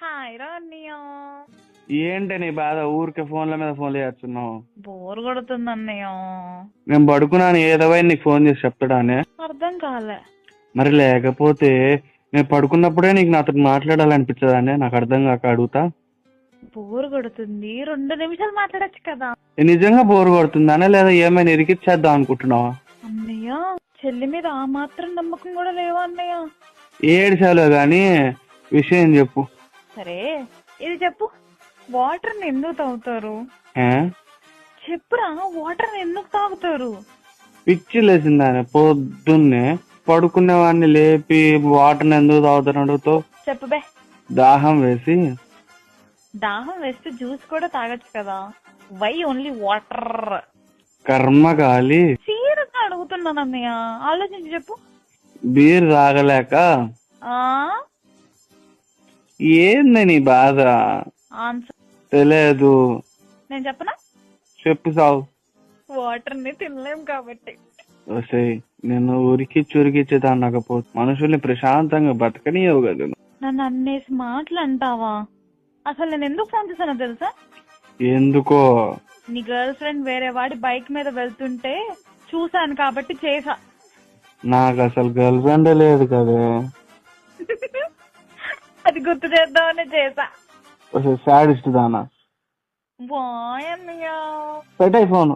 Hi రా అన్నయ్య. ఏంటి నీ బాధ? ఊరికే ఫోన్ల మీద ఫోన్లు చేస్తున్నావు. బోర్ కొడుతుంది అన్నయ్య. నేను పడుకున్నాను, ఏదవై నీకు ఫోన్ చేసి చెప్తాడానే. అర్థం కాలే. మరి లేకపోతే నేను పడుకున్నప్పుడే నీకు నాతో మాట్లాడాలనిపించదానే? నాకు అర్థం కాక అడుగుతా. బోర్ కొడుతుంది, 2 నిమిషాలు మాట్లాడచ్చు కదా. నిజంగా బోర్ కొడుతుందానే, లేదా ఏమైనా ఇరికిచ్చేద్దాం అనుకుంటున్నావా? అన్నయ్య, చెల్లి మీద ఆ మాత్రం నమ్మకం కూడా లేవా అన్నయ్య? ఏడిసాలో గాని విషయం చెప్పు. సరే ఇది చెప్పు, వాటర్ ని ఎందుకు తాగుతారు? ఏ? చెప్పురా, వాటర్ ని ఎందుకు తాగుతారు? పిచ్చి లేచిందానే, పొద్దున్నే పడుకునే వాడిని లేపి వాటర్ ఎందుకు తాగుతాను అడుగుతావు? చెప్పు బే. దాహం వేసి. దాహం వేస్తే జ్యూస్ కూడా తాగొచ్చు కదా, వై ఓన్లీ వాటర్? కర్మ గాలి. సీరియస్ గా అడుగుతున్నాను అన్నయ్య, ఆలోచించి చెప్పు. బీర్ తాగలేక. ఆ ఏంది నీ బాధ? ఆన్సర్ తెలియదు. నేను చెప్పనా? చెప్పు సావు. వాటర్ ని తినలేం కాబట్టి. వస్తాయి నేను ఉరికిచ్చేదాన్ని నాకపోతే మనుషుల్ని ప్రశాంతంగా బతకనియవు కదా. నన్ను అన్నేసి మాటలు అంటావా? అసలు నేను ఎందుకు ఫోన్ చేశానో తెలుసా? ఎందుకో? నీ గర్ల్ ఫ్రెండ్ వేరే వాడి బైక్ మీద వెళ్తుంటే చూసాను కాబట్టి చేసా. నాకు అసలు గర్ల్ ఫ్రెండ్ లేదు కదా. అది గుర్తు చేద్దామని చేసా. సాడిస్ట్ దానా? బాయ్ అన్నయ్య. పెట్టాయి ఫోను.